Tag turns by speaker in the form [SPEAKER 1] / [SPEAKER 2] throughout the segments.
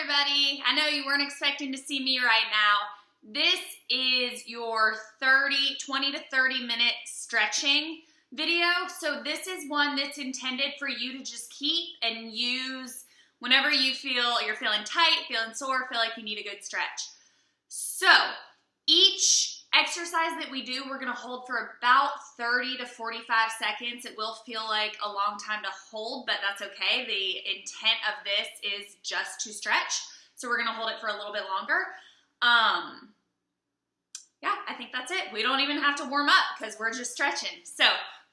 [SPEAKER 1] everybody. I know you weren't expecting to see me right now. This is your 20 to 30 minute stretching video. So this is one that's intended for you to just keep and use whenever you feel you're feeling tight, feeling sore, feel like you need a good stretch. So each exercise that we do, we're gonna hold for about 30 to 45 seconds. It will feel like a long time to hold, but that's okay. The intent of this is just to stretch. So we're gonna hold it for a little bit longer. Yeah, I think that's it. We don't even have to warm up because we're just stretching. So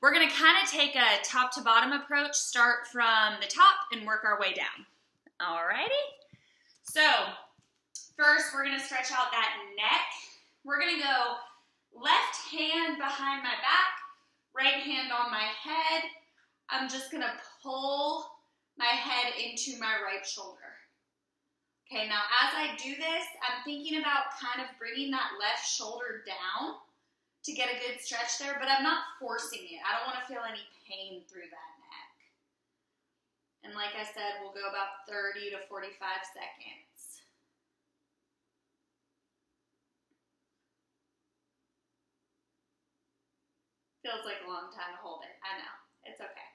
[SPEAKER 1] we're gonna kind of take a top to bottom approach, start from the top and work our way down. Alrighty? So first, we're gonna stretch out that neck. We're gonna go left hand behind my back, right hand on my head. I'm just gonna pull my head into my right shoulder. Okay, now as I do this, I'm thinking about kind of bringing that left shoulder down to get a good stretch there, but I'm not forcing it. I don't wanna feel any pain through that neck. And like I said, we'll go about 30 to 45 seconds. Feels like a long time to hold it. I know. It's okay.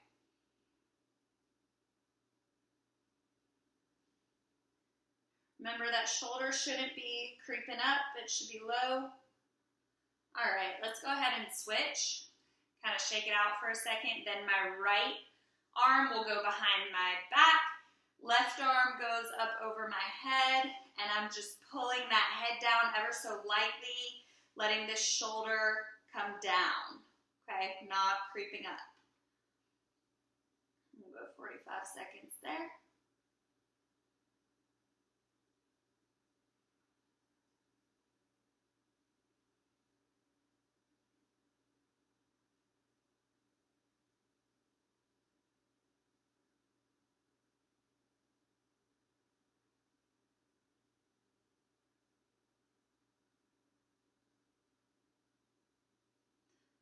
[SPEAKER 1] Remember that shoulder shouldn't be creeping up. It should be low. All right, let's go ahead and switch. Kind of shake it out for a second. Then my right arm will go behind my back. Left arm goes up over my head. And I'm just pulling that head down ever so lightly, letting this shoulder come down. Okay, not creeping up. We'll go 45 seconds there.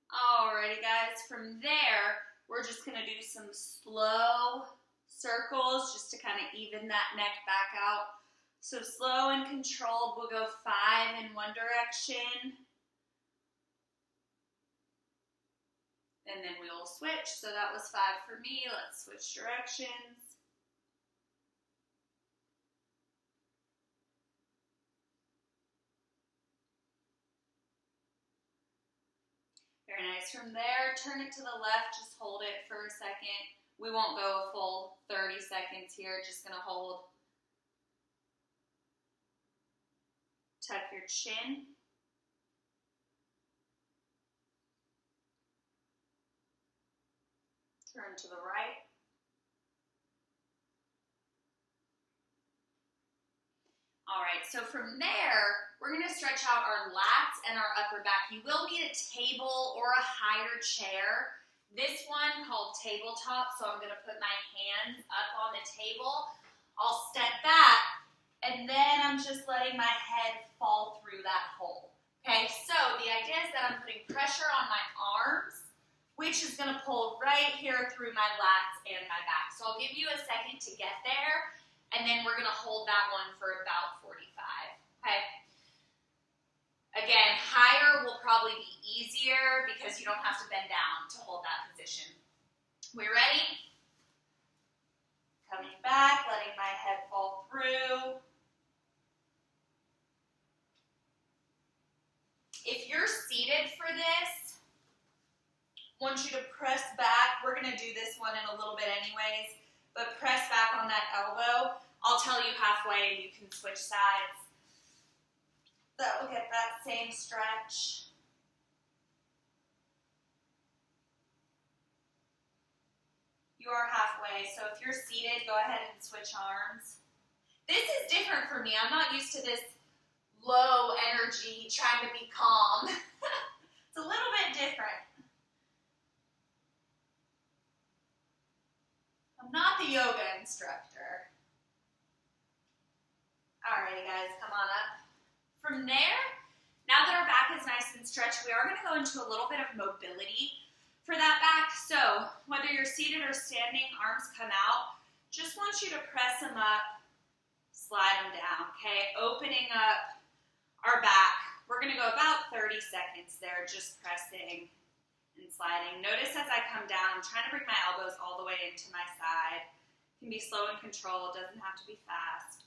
[SPEAKER 1] Alrighty guys, from there, we're just gonna do some slow circles just to kind of even that neck back out. So slow and controlled, we'll go 5 in one direction. And then we'll switch. So that was 5 for me. Let's switch directions. Very nice. From there, turn it to the left, just hold it for a second. We won't go a full 30 seconds here, just gonna hold. Tuck your chin. Turn to the right. All right, so from there, we're gonna stretch out our lats and our upper back. You will need a table or a higher chair. This one called tabletop, so I'm gonna put my hands up on the table. I'll step back, and then I'm just letting my head fall through that hole. Okay, so the idea is that I'm putting pressure on my arms, which is gonna pull right here through my lats and my back. So I'll give you a second to get there. And then we're gonna hold that one for about 45, okay? Again, higher will probably be easier because you don't have to bend down to hold that position. We ready? Coming back, letting my head fall through. If you're seated for this, I want you to press back. We're gonna do this one in a little bit anyways. But press back on that elbow. I'll tell you halfway and you can switch sides. That will get that same stretch. You are halfway, so if you're seated, go ahead and switch arms. This is different for me. I'm not used to this low energy, trying to be calm. It's a little bit different. I'm not the yoga instructor. Alrighty guys, come on up. From there, now that our back is nice and stretched, we are gonna go into a little bit of mobility for that back. So whether you're seated or standing, arms come out. Just want you to press them up, slide them down, okay? Opening up our back. We're gonna go about 30 seconds there, just pressing and sliding. Notice as I come down, I'm trying to bring my elbows all the way into my side. It can be slow and controlled, doesn't have to be fast.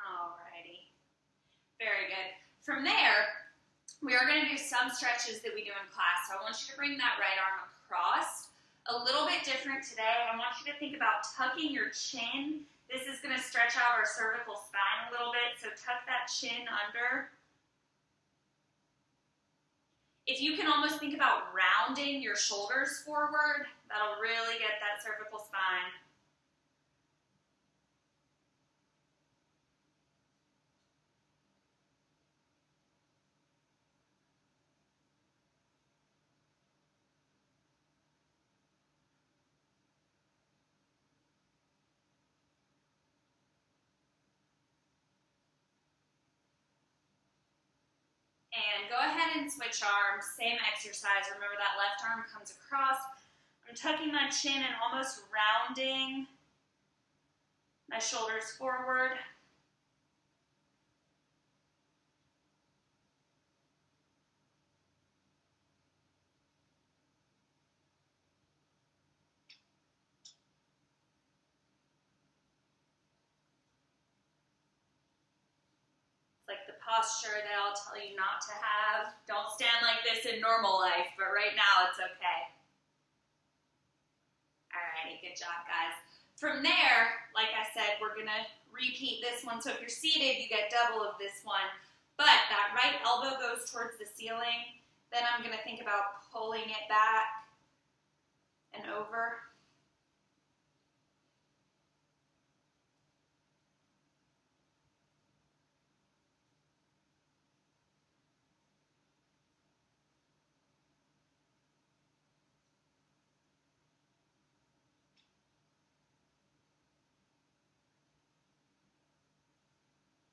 [SPEAKER 1] Alrighty, very good. From there, we are going to do some stretches that we do in class. So I want you to bring that right arm across. A little bit different today. I want you to think about tucking your chin. This is going to stretch out our cervical spine a little bit, so tuck that chin under. If you can almost think about rounding your shoulders forward, that'll really get that cervical spine. And go ahead and switch arms, same exercise. Remember that left arm comes across. I'm tucking my chin and almost rounding my shoulders forward. Like the posture that I'll tell you not to have. Don't stand like this in normal life, but right now it's okay. Alrighty, good job, guys. From there, like I said, we're gonna repeat this one. So if you're seated, you get double of this one. But that right elbow goes towards the ceiling. Then I'm gonna think about pulling it back and over.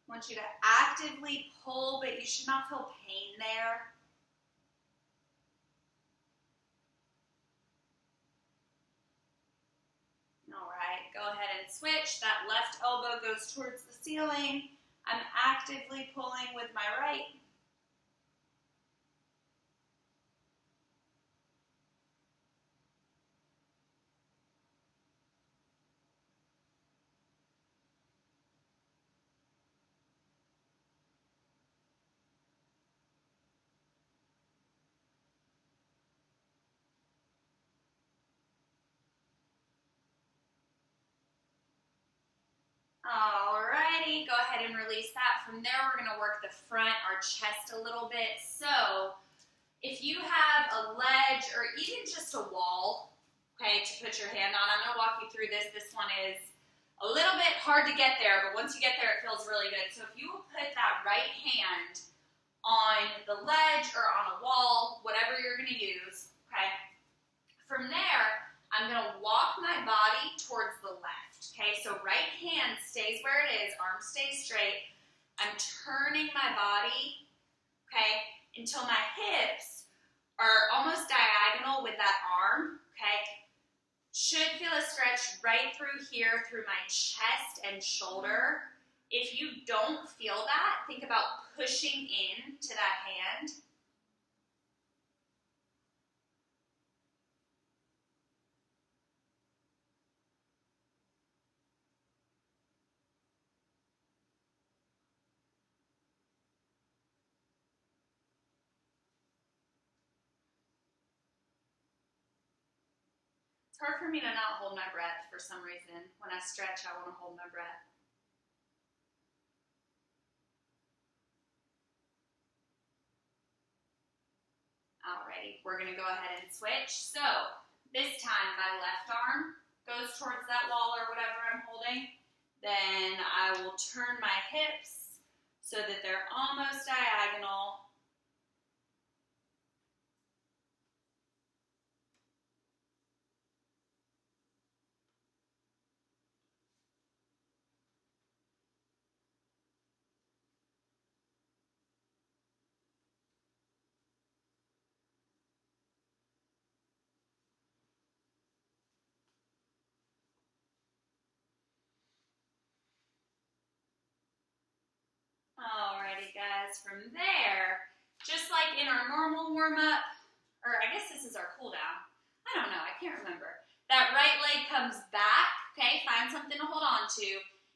[SPEAKER 1] I want you to actively pull, but you should not feel pain there. All right, go ahead and switch. That left elbow goes towards the ceiling. I'm actively pulling with my right. Alrighty, go ahead and release that. From there, we're gonna work the front, our chest a little bit. So, if you have a ledge or even just a wall, okay, to put your hand on, I'm gonna walk you through this. This one is a little bit hard to get there, but once you get there, it feels really good. So if you will put that right hand on the ledge or on a wall, whatever you're gonna use, okay? From there, I'm gonna walk my body towards the left, okay? So right hand stays where it is, arm stays straight. I'm turning my body, okay, until my hips are almost diagonal with that arm, okay? Should feel a stretch right through here, through my chest and shoulder. If you don't feel that, think about pushing in to that hand. It's hard for me to not hold my breath for some reason. When I stretch, I want to hold my breath. Alrighty, we're gonna go ahead and switch. So, this time my left arm goes towards that wall or whatever I'm holding. Then I will turn my hips so that they're almost diagonal. guys, from there, just like in our normal warm-up, or I guess this is our cool down. I don't know, I can't remember. That right leg comes back, okay? Find something to hold on to.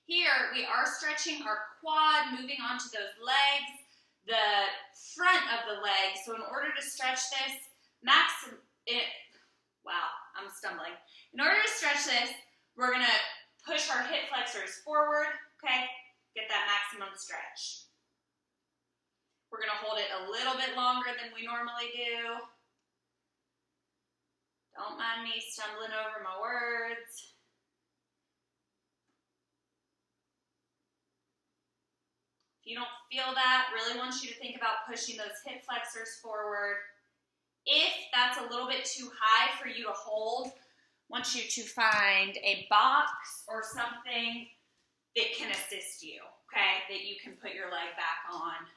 [SPEAKER 1] Here, we are stretching our quad, moving onto those legs, the front of the leg. So in order to stretch this, wow, I'm stumbling. In order to stretch this, we're gonna push our hip flexors forward, okay? Get that maximum stretch. We're gonna hold it a little bit longer than we normally do. Don't mind me stumbling over my words. If you don't feel that, really want you to think about pushing those hip flexors forward. If that's a little bit too high for you to hold, want you to find a box or something that can assist you, okay? That you can put your leg back on.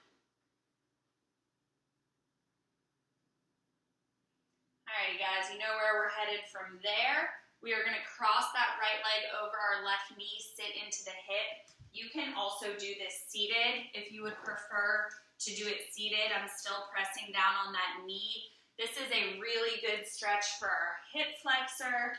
[SPEAKER 1] Alrighty guys, you know where we're headed from there. We are gonna cross that right leg over our left knee, sit into the hip. You can also do this seated if you would prefer to do it seated. I'm still pressing down on that knee. This is a really good stretch for our hip flexor.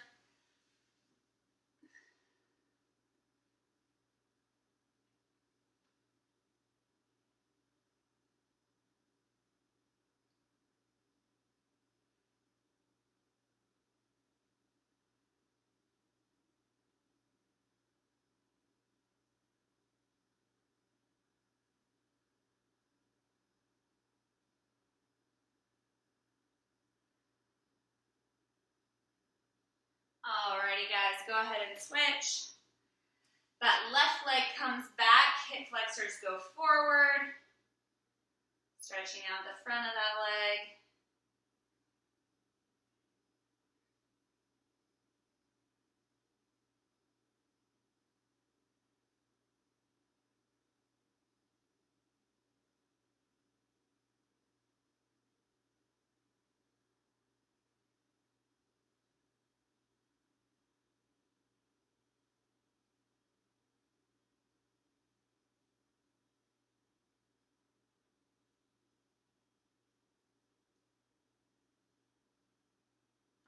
[SPEAKER 1] Alrighty guys, go ahead and switch. That left leg comes back, hip flexors go forward. Stretching out the front of that leg.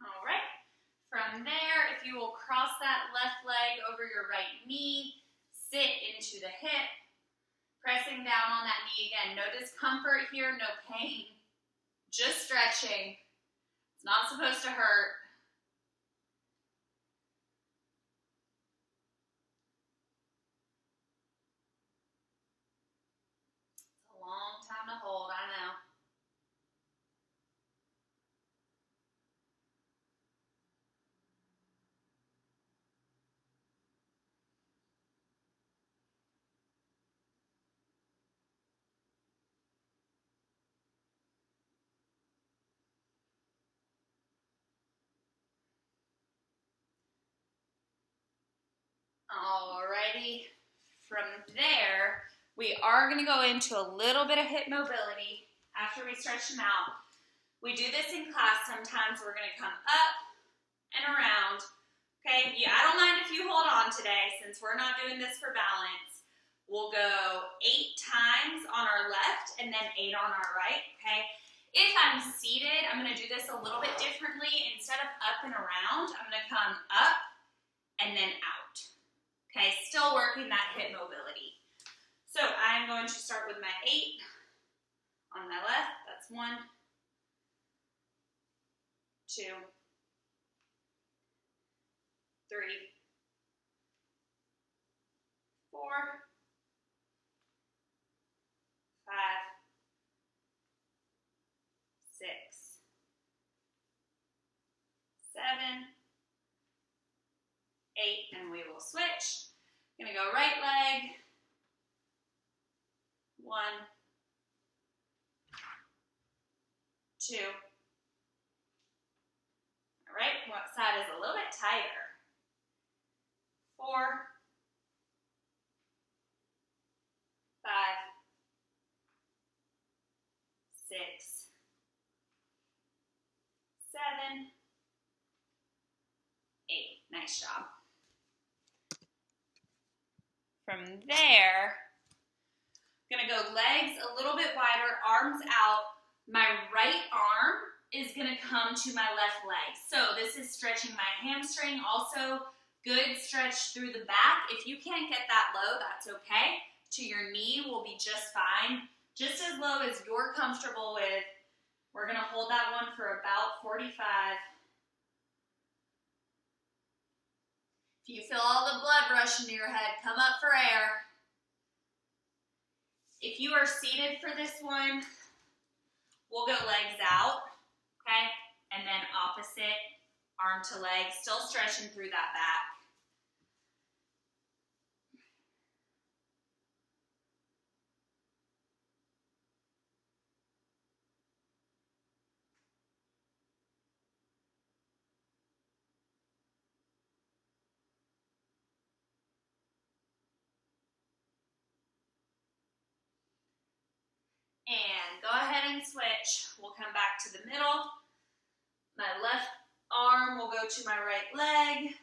[SPEAKER 1] All right, from there, if you will cross that left leg over your right knee, sit into the hip, pressing down on that knee again. No discomfort here, no pain, just stretching. It's not supposed to hurt. It's a long time to hold, I know. Alrighty, from there, we are going to go into a little bit of hip mobility after we stretch them out. We do this in class sometimes. We're going to come up and around. Okay, I don't mind if you hold on today since we're not doing this for balance. We'll go 8 times on our left and then 8 on our right, okay? If I'm seated, I'm going to do this a little bit differently. Instead of up and around, I'm going to come up and then out. Okay, still working that hip mobility. So I'm going to start with my 8 on my left. That's 1, 2, 3, 4, 5, 6, 7, 8, and we will switch. I'm gonna go right leg. 1, 2. All right, what side is a little bit tighter? 4, 5, 6, 7, 8. Nice job. From there, Gonna go legs a little bit wider, arms out. My right arm is gonna come to my left leg. So this is stretching my hamstring. Also, good stretch through the back. If you can't get that low, that's okay. To your knee will be just fine. Just as low as you're comfortable with. We're gonna hold that one for about 45. If you feel all the blood rush into your head, come up for air. If you are seated for this one, we'll go legs out, okay? And then opposite, arm to leg, still stretching through that back. And go ahead and switch. We'll come back to the middle. My left arm will go to my right leg.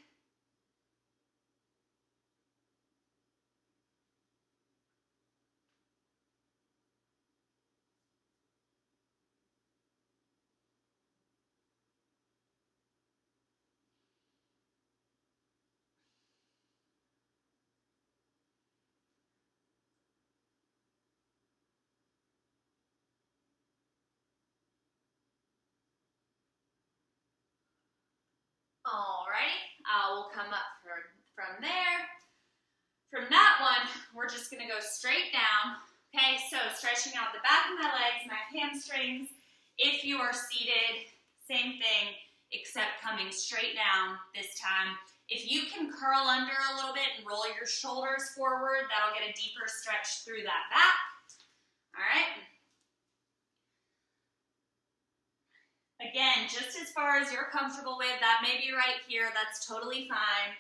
[SPEAKER 1] Alrighty, we'll come up from there. From that one, we're just gonna go straight down. Okay, so stretching out the back of my legs, my hamstrings. If you are seated, same thing, except coming straight down this time. If you can curl under a little bit and roll your shoulders forward, that'll get a deeper stretch through that back. All right. Again, just as far as you're comfortable with, that may be right here, that's totally fine.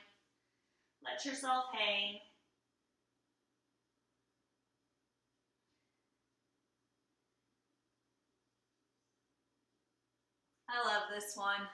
[SPEAKER 1] Let yourself hang. I love this one.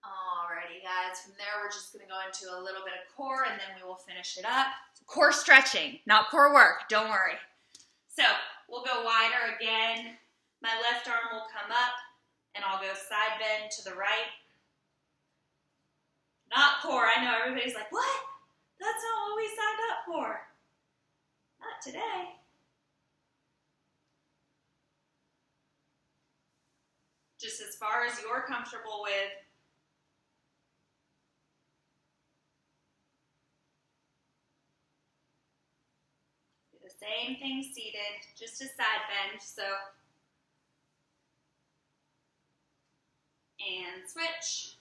[SPEAKER 1] Alrighty guys, from there we're just gonna go into a little bit of core and then we will finish it up. Core stretching, not core work, don't worry. So we'll go wider again. My left arm will come up and I'll go side bend to the right. Not core, I know everybody's like, what? That's not what we signed up for. Not today. Just as far as you're comfortable with. Do the same thing seated, just a side bend, so. And switch.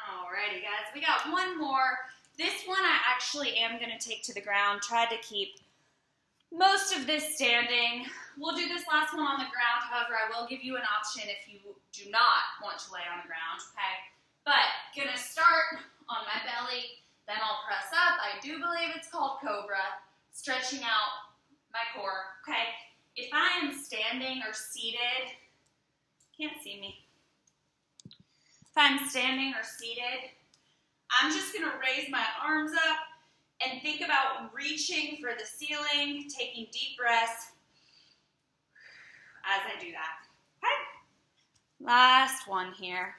[SPEAKER 1] Alrighty guys, we got one more. This one I actually am going to take to the ground. Tried to keep most of this standing. We'll do this last one on the ground. However, I will give you an option if you do not want to lay on the ground, okay? But gonna start on my belly, then I'll press up. I do believe it's called Cobra. Stretching out my core, okay? If I am standing or seated, can't see me. If I'm standing or seated, I'm just gonna raise my arms up and think about reaching for the ceiling, taking deep breaths as I do that, okay? Last one here.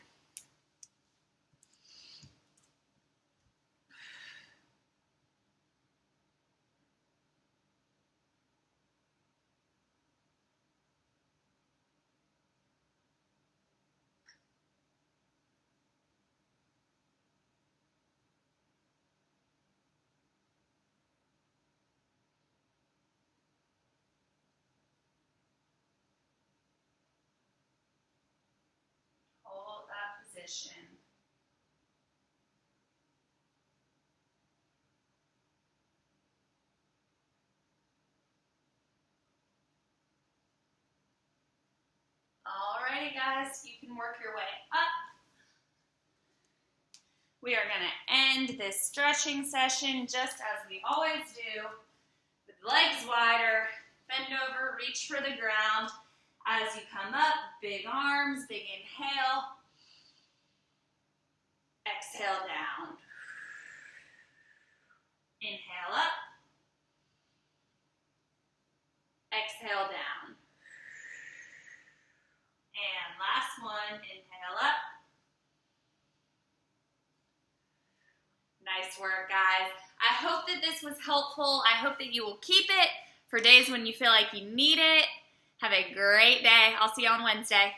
[SPEAKER 1] position. Alrighty guys, you can work your way up. We are going to end this stretching session just as we always do, with legs wider, bend over, reach for the ground. As you come up, big arms, big inhale. Exhale down. Inhale up. Exhale down. And last one, inhale up. Nice work, guys. I hope that this was helpful. I hope that you will keep it for days when you feel like you need it. Have a great day. I'll see you on Wednesday.